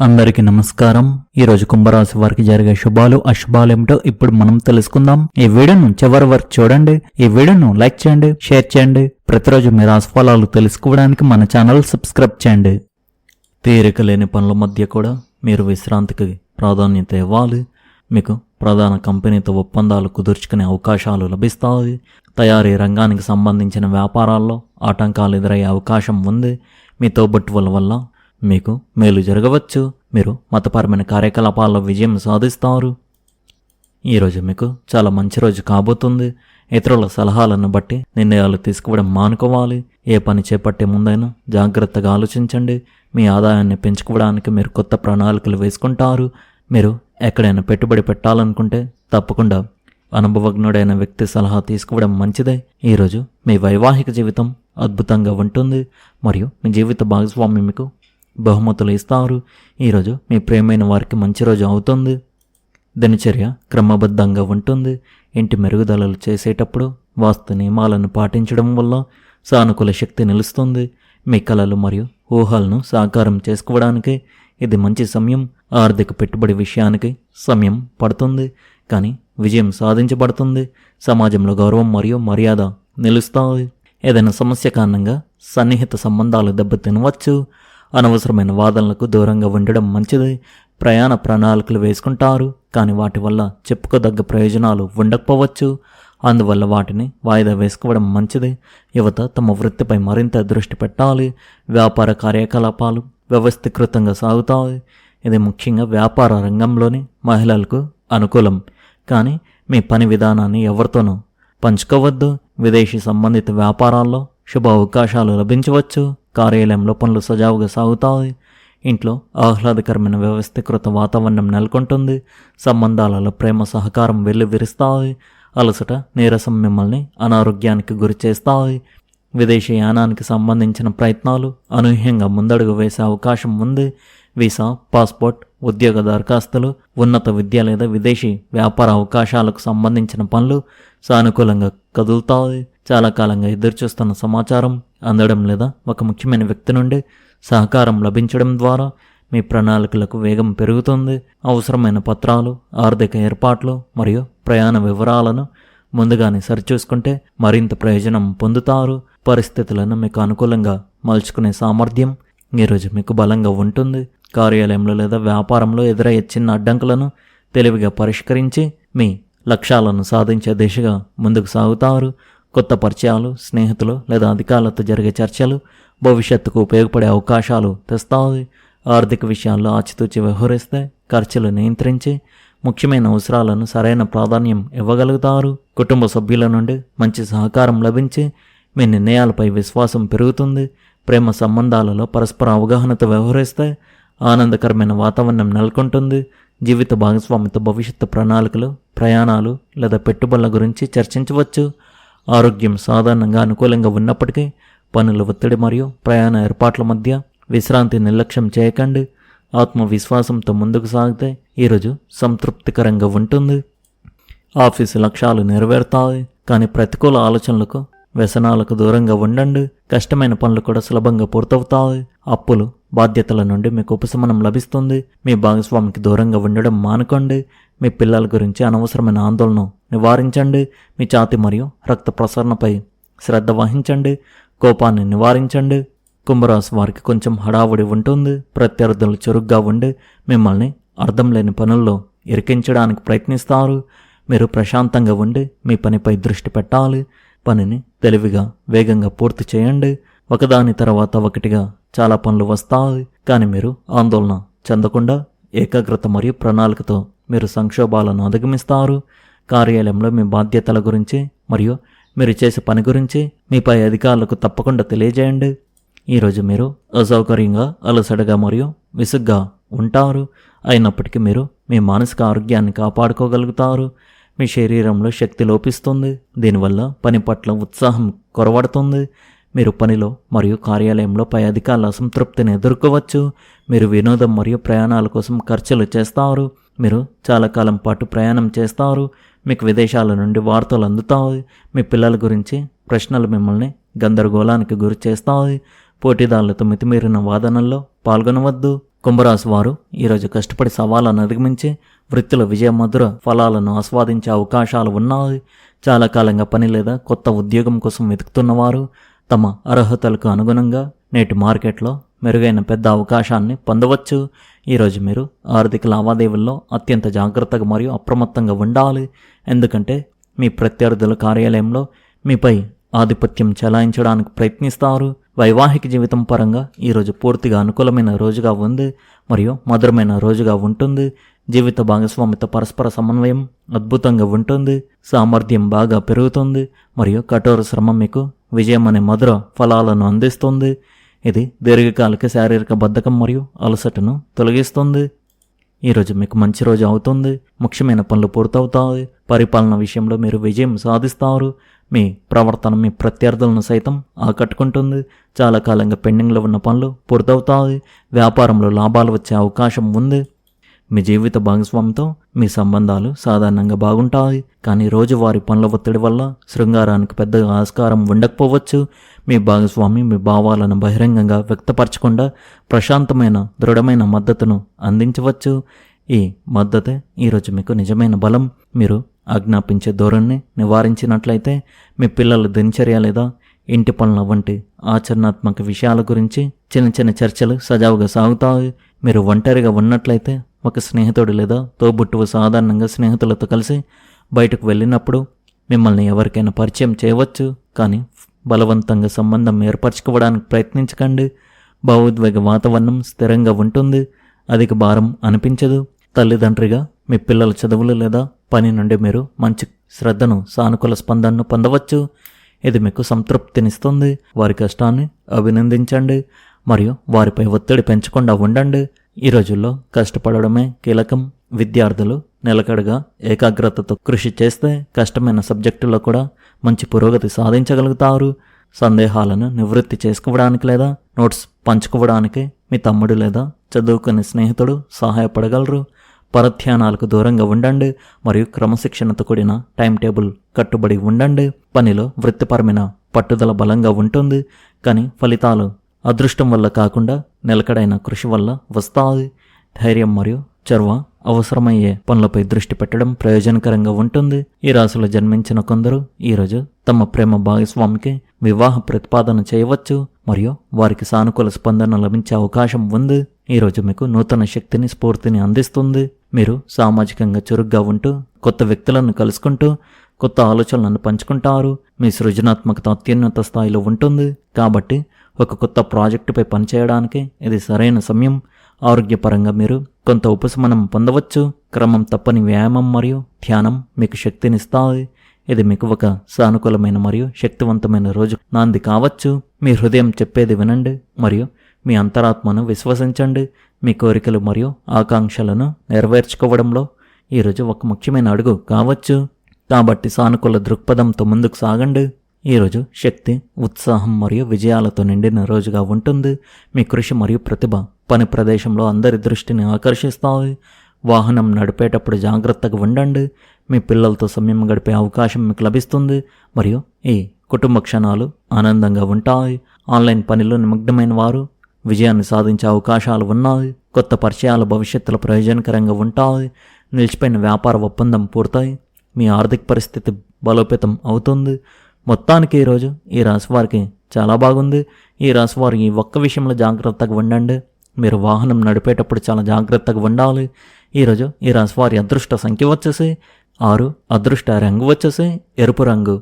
అందరికీ నమస్కారం. ఈరోజు కుంభరాశి వారికి జరిగే శుభాలు అశుభాలు ఏమిటో ఇప్పుడు మనం తెలుసుకుందాం. ఈ వీడియోను చివరి వరకు చూడండి. ఈ వీడియోను లైక్ చేయండి, షేర్ చేయండి. ప్రతిరోజు మీ రాశి ఫలాలు తెలుసుకోవడానికి మన ఛానల్ సబ్స్క్రైబ్ చేయండి. తీరిక లేని పనుల మధ్య కూడా మీరు విశ్రాంతికి ప్రాధాన్యత ఇవ్వాలి. మీకు ప్రధాన కంపెనీతో ఒప్పందాలు కుదుర్చుకునే అవకాశాలు లభిస్తాయి. తయారీ రంగానికి సంబంధించిన వ్యాపారాల్లో ఆటంకాలు ఎదురయ్యే అవకాశం ఉంది. మీ తోబుట్టువుల వల్ల మీకు మేలు జరగవచ్చు. మీరు మతపరమైన కార్యకలాపాల్లో విజయం సాధిస్తారు. ఈరోజు మీకు చాలా మంచి రోజు కాబోతుంది. ఇతరుల సలహాలను బట్టి నిర్ణయాలు తీసుకోవడం మానుకోవాలి. ఏ పని చేపట్టే ముందైనా జాగ్రత్తగా ఆలోచించండి. మీ ఆదాయాన్ని పెంచుకోవడానికి మీరు కొత్త ప్రణాళికలు వేసుకుంటారు. మీరు ఎక్కడైనా పెట్టుబడి పెట్టాలనుకుంటే తప్పకుండా అనుభవజ్ఞుడైన వ్యక్తి సలహా తీసుకోవడం మంచిదే. ఈరోజు మీ వైవాహిక జీవితం అద్భుతంగా ఉంటుంది మరియు మీ జీవిత భాగస్వామి మీకు బహుమతులు ఇస్తారు. ఈరోజు మీ ప్రియమైన వారికి మంచి రోజు అవుతుంది. దినచర్య క్రమబద్ధంగా ఉంటుంది. ఇంటి మెరుగుదలలు చేసేటప్పుడు వాస్తు నియమాలను పాటించడం వల్ల సానుకూల శక్తి నిలుస్తుంది. మీ కలలు మరియు ఊహలను సాకారం చేసుకోవడానికి ఇది మంచి సమయం. ఆర్థిక పెట్టుబడి విషయానికి సమయం పడుతుంది, కానీ విజయం సాధించబడుతుంది. సమాజంలో గౌరవం మరియు మర్యాద నిలుస్తాయి. ఏదైనా సమస్య కారణంగా సన్నిహిత సంబంధాలు దెబ్బతినవచ్చు. అనవసరమైన వాదనలకు దూరంగా ఉండడం మంచిది. ప్రయాణ ప్రణాళికలు వేసుకుంటారు, కానీ వాటి వల్ల చెప్పుకోదగ్గ ప్రయోజనాలు ఉండకపోవచ్చు. అందువల్ల వాటిని వాయిదా వేసుకోవడం మంచిది. యువత తమ వృత్తిపై మరింత దృష్టి పెట్టాలి. వ్యాపార కార్యకలాపాలు వ్యవస్థీకృతంగా సాగుతాయి. ఇది ముఖ్యంగా వ్యాపార రంగంలోని మహిళలకు అనుకూలం, కానీ మీ పని విధానాన్ని ఎవరితోనూ పంచుకోవద్దు. విదేశీ సంబంధిత వ్యాపారాల్లో శుభ అవకాశాలు లభించవచ్చు. కార్యాలయంలో పనులు సజావుగా సాగుతాయి. ఇంట్లో ఆహ్లాదకరమైన వ్యవస్థీకృత వాతావరణం నెలకొంటుంది. సంబంధాలలో ప్రేమ సహకారం వెల్లివిరుస్తాయి. అలసట నీరసం మిమ్మల్ని అనారోగ్యానికి గురి చేస్తాయి. విదేశీ యానానికి సంబంధించిన ప్రయత్నాలు అనూహ్యంగా ముందడుగు వేసే అవకాశం ఉంది. వీసా, పాస్పోర్ట్, ఉద్యోగ దరఖాస్తులు, ఉన్నత విద్య లేదా విదేశీ వ్యాపార అవకాశాలకు సంబంధించిన పనులు సానుకూలంగా కదులుతాయి. చాలా కాలంగా ఎదురుచూస్తున్న సమాచారం అందడం లేదా ఒక ముఖ్యమైన వ్యక్తి నుండి సహకారం లభించడం ద్వారా మీ ప్రణాళికలకు వేగం పెరుగుతుంది. అవసరమైన పత్రాలు, ఆర్థిక ఏర్పాట్లు మరియు ప్రయాణ వివరాలను ముందుగానే సరిచూసుకుంటే మరింత ప్రయోజనం పొందుతారు. పరిస్థితులను మీకు అనుకూలంగా మలుచుకునే సామర్థ్యం ఈరోజు మీకు బలంగా ఉంటుంది. కార్యాలయంలో లేదా వ్యాపారంలో ఎదురయ్యే చిన్న అడ్డంకులను తెలివిగా పరిష్కరించి మీ లక్ష్యాలను సాధించే దిశగా ముందుకు సాగుతారు. కొత్త పరిచయాలు, స్నేహితులు లేదా అధికారులతో జరిగే చర్చలు భవిష్యత్తుకు ఉపయోగపడే అవకాశాలు తెస్తాయి. ఆర్థిక విషయాల్లో ఆచితూచి వ్యవహరిస్తే ఖర్చులు నియంత్రించి ముఖ్యమైన అవసరాలను సరైన ప్రాధాన్యం ఇవ్వగలుగుతారు. కుటుంబ సభ్యుల నుండి మంచి సహకారం లభించి మీ నిర్ణయాలపై విశ్వాసం పెరుగుతుంది. ప్రేమ సంబంధాలలో పరస్పర అవగాహనతో వ్యవహరిస్తే ఆనందకరమైన వాతావరణం నెలకొంటుంది. జీవిత భాగస్వామితో భవిష్యత్తు ప్రణాళికలు, ప్రయాణాలు లేదా పెట్టుబడుల గురించి చర్చించవచ్చు. ఆరోగ్యం సాధారణంగా అనుకూలంగా ఉన్నప్పటికీ పనుల ఒత్తిడి మరియు ప్రయాణ ఏర్పాట్ల మధ్య విశ్రాంతి నిర్లక్ష్యం చేయకండి. ఆత్మవిశ్వాసంతో ముందుకు సాగితే ఈరోజు సంతృప్తికరంగా ఉంటుంది. ఆఫీసు లక్ష్యాలు నెరవేరుతాయి, కానీ ప్రతికూల ఆలోచనలకు, వ్యసనాలకు దూరంగా ఉండండి. కష్టమైన పనులు కూడా సులభంగా పూర్తవుతాయి. అప్పులు, బాధ్యతల నుండి మీకు ఉపశమనం లభిస్తుంది. మీ భాగస్వామికి దూరంగా ఉండడం మానుకోండి. మీ పిల్లల గురించి అనవసరమైన ఆందోళన నివారించండి. మీ ఛాతీ మరియు రక్త ప్రసరణపై శ్రద్ధ వహించండి. కోపాన్ని నివారించండి. కుంభరాశి వారికి కొంచెం హడావుడి ఉంటుంది. ప్రత్యర్థులు చురుగ్గా ఉండి మిమ్మల్ని అర్థం లేని పనుల్లో ఇరికించడానికి ప్రయత్నిస్తారు. మీరు ప్రశాంతంగా ఉండి మీ పనిపై దృష్టి పెట్టాలి. పనిని తెలివిగా, వేగంగా పూర్తి చేయండి. ఒకదాని తర్వాత ఒకటిగా చాలా పనులు వస్తాయి, కానీ మీరు ఆందోళన చెందకుండా ఏకాగ్రత మరియు ప్రణాళికతో మీరు సంక్షోభాలను అధిగమిస్తారు. కార్యాలయంలో మీ బాధ్యతల గురించి మరియు మీరు చేసే పని గురించి మీపై అధికారులకు తప్పకుండా తెలియజేయండి. ఈరోజు మీరు అసౌకర్యంగా, అలసటగా మరియు విసుగ్గా ఉంటారు. అయినప్పటికీ మీరు మీ మానసిక ఆరోగ్యాన్ని కాపాడుకోగలుగుతారు. మీ శరీరంలో శక్తి లోపిస్తుంది. దీనివల్ల పని పట్ల ఉత్సాహం కొరవడుతుంది. మీరు పనిలో మరియు కార్యాలయంలో పై అధికారుల అసంతృప్తిని ఎదుర్కోవచ్చు. మీరు వినోదం మరియు ప్రయాణాల కోసం ఖర్చులు చేస్తారు. మీరు చాలా కాలం పాటు ప్రయాణం చేస్తారు. మీకు విదేశాల నుండి వార్తలు అందుతాయి. మీ పిల్లల గురించి ప్రశ్నలు మిమ్మల్ని గందరగోళానికి గురి చేస్తాయి. పోటీదారులతో మితిమీరిన వాదనల్లో పాల్గొనవద్దు. కుంభరాశి వారు ఈరోజు కష్టపడి సవాళ్ళను అధిగమించి వృత్తిలో విజయమధుర ఫలాలను ఆస్వాదించే అవకాశాలు ఉన్నాయి. చాలా కాలంగా పని లేదా కొత్త ఉద్యోగం కోసం వెతుకుతున్నవారు తమ అర్హతలకు అనుగుణంగా నేటి మార్కెట్లో మెరుగైన పెద్ద అవకాశాన్ని పొందవచ్చు. ఈరోజు మీరు ఆర్థిక లావాదేవీల్లో అత్యంత జాగ్రత్తగా మరియు అప్రమత్తంగా ఉండాలి. ఎందుకంటే మీ ప్రత్యర్థుల కార్యాలయంలో మీపై ఆధిపత్యం చెలాయించడానికి ప్రయత్నిస్తారు. వైవాహిక జీవితం పరంగా ఈరోజు పూర్తిగా అనుకూలమైన రోజుగా ఉంది మరియు మధురమైన రోజుగా ఉంటుంది. జీవిత భాగస్వామితో పరస్పర సమన్వయం అద్భుతంగా ఉంటుంది. సామర్థ్యం బాగా పెరుగుతుంది మరియు కఠోర శ్రమ మీకు విజయం అనే మధుర ఫలాలను అందిస్తుంది. ఇది దీర్ఘకాలిక శారీరక బద్ధకం మరియు అలసటను తొలగిస్తుంది. ఈరోజు మీకు మంచి రోజు అవుతుంది. ముఖ్యమైన పనులు పూర్తవుతాయి. పరిపాలన విషయంలో మీరు విజయం సాధిస్తారు. మీ ప్రవర్తన మీ ప్రత్యర్థులను సైతం ఆకట్టుకుంటుంది. చాలా కాలంగా పెండింగ్లో ఉన్న పనులు పూర్తవుతాయి. వ్యాపారంలో లాభాలు వచ్చే అవకాశం ఉంది. మీ జీవిత భాగస్వామితో మీ సంబంధాలు సాధారణంగా బాగుంటాయి, కానీ రోజువారీ పనుల ఒత్తిడి వల్ల శృంగారానికి పెద్దగా ఆస్కారం ఉండకపోవచ్చు. మీ భాగస్వామి మీ భావాలను బహిరంగంగా వ్యక్తపరచకుండా ప్రశాంతమైన దృఢమైన మద్దతును అందించవచ్చు. ఈ మద్దతే ఈరోజు మీకు నిజమైన బలం. మీరు ఆజ్ఞాపించే ధోరణిని నివారించినట్లయితే మీ పిల్లల దినచర్య లేదా ఇంటి పనుల వంటి ఆచరణాత్మక విషయాల గురించి చిన్న చిన్న చర్చలు సజావుగా సాగుతాయి. మీరు ఒంటరిగా ఉన్నట్లయితే ఒక స్నేహితుడు లేదా తోబుట్టువు సాధారణంగా స్నేహితులతో కలిసి బయటకు వెళ్ళినప్పుడు మిమ్మల్ని ఎవరికైనా పరిచయం చేయవచ్చు, కానీ బలవంతంగా సంబంధం ఏర్పరచుకోవడానికి ప్రయత్నించకండి. భావోద్వేగ వాతావరణం స్థిరంగా ఉంటుంది. అధిక భారం అనిపించదు. తల్లిదండ్రిగా మీ పిల్లల చదువులు లేదా పని నుండి మీరు మంచి శ్రద్ధను సానుకూల స్పందనను పొందవచ్చు. ఇది మీకు సంతృప్తినిస్తుంది. వారి కష్టాన్ని అభినందించండి మరియు వారిపై ఒత్తిడి పెంచకుండా ఉండండి. ఈ రోజుల్లో కష్టపడడమే కీలకం. విద్యార్థులు నిలకడగా ఏకాగ్రతతో కృషి చేస్తే కష్టమైన సబ్జెక్టులో కూడా మంచి పురోగతి సాధించగలుగుతారు. సందేహాలను నివృత్తి చేసుకోవడానికి లేదా నోట్స్ పంచుకోవడానికి మీ తమ్ముడు లేదా చదువుకునే స్నేహితుడు సహాయపడగలరు. పరధ్యానాలకు దూరంగా ఉండండి మరియు క్రమశిక్షణతో కూడిన టైం టేబుల్ కట్టుబడి ఉండండి. పనిలో వృత్తిపరమైన పట్టుదల బలంగా ఉంటుంది, కానీ ఫలితాలు అదృష్టం వల్ల కాకుండా నిలకడైన కృషి వల్ల వస్తాయి. ధైర్యం మరియు చొరవ అవసరమయ్యే పనులపై దృష్టి పెట్టడం ప్రయోజనకరంగా ఉంటుంది. ఈ రాశిలో జన్మించిన కొందరు ఈరోజు తమ ప్రేమ భాగస్వామికి వివాహ ప్రతిపాదన చేయవచ్చు మరియు వారికి సానుకూల స్పందన లభించే అవకాశం ఉంది. ఈరోజు మీకు నూతన శక్తిని స్ఫూర్తిని అందిస్తుంది. మీరు సామాజికంగా చురుగ్గా ఉంటూ కొత్త వ్యక్తులను కలుసుకుంటూ కొత్త ఆలోచనలను పంచుకుంటారు. మీ సృజనాత్మకత అత్యున్నత స్థాయిలో ఉంటుంది, కాబట్టి ఒక కొత్త ప్రాజెక్టుపై పనిచేయడానికి ఇది సరైన సమయం. ఆరోగ్యపరంగా మీరు కొంత ఉపశమనం పొందవచ్చు. క్రమం తప్పని వ్యాయామం మరియు ధ్యానం మీకు శక్తినిస్తాయి. ఇది మీకు ఒక సానుకూలమైన మరియు శక్తివంతమైన రోజు నాంది కావచ్చు. మీ హృదయం చెప్పేది వినండి మరియు మీ అంతరాత్మను విశ్వసించండి. మీ కోరికలు మరియు ఆకాంక్షలను నెరవేర్చుకోవడంలో ఈరోజు ఒక ముఖ్యమైన అడుగు కావచ్చు. కాబట్టి సానుకూల దృక్పథంతో ముందుకు సాగండి. ఈరోజు శక్తి, ఉత్సాహం మరియు విజయాలతో నిండిన రోజుగా ఉంటుంది. మీ కృషి మరియు ప్రతిభ పని ప్రదేశంలో అందరి దృష్టిని ఆకర్షిస్తాయి. వాహనం నడిపేటప్పుడు జాగ్రత్తగా ఉండండి. మీ పిల్లలతో సమయం గడిపే అవకాశం మీకు లభిస్తుంది మరియు ఈ కుటుంబ క్షణాలు ఆనందంగా ఉంటాయి. ఆన్లైన్ పనిలో నిమగ్నమైన వారు విజయాన్ని సాధించే అవకాశాలు ఉన్నాయి. కొత్త పరిచయాలు భవిష్యత్తులో ప్రయోజనకరంగా ఉంటాయి. నిలిచిపోయిన వ్యాపార ఒప్పందం పూర్తయి మీ ఆర్థిక పరిస్థితి బలోపేతం అవుతుంది. మొత్తానికి ఈరోజు ఈ రాశి వారికి చాలా బాగుంది. ఈ రాశి వారు ఈ ఒక్క విషయంలో జాగ్రత్తగా ఉండండి. మీరు వాహనం నడిపేటప్పుడు చాలా జాగ్రత్తగా ఉండాలి. ఈరోజు ఈ రాశి వారి అదృష్ట సంఖ్య వచ్చేసి 6, అదృష్ట రంగు వచ్చేసి ఎరుపు రంగు.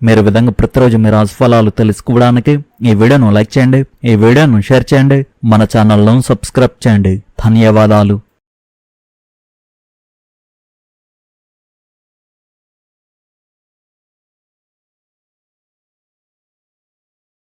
మీరు విధంగా ప్రతిరోజు మీ రాశి ఫలాలు తెలుసుకోవడానికి ఈ వీడియోను లైక్ చేయండి, ఈ వీడియోను షేర్ చేయండి, మన ఛానల్ను సబ్స్క్రైబ్ చేయండి. ధన్యవాదాలు.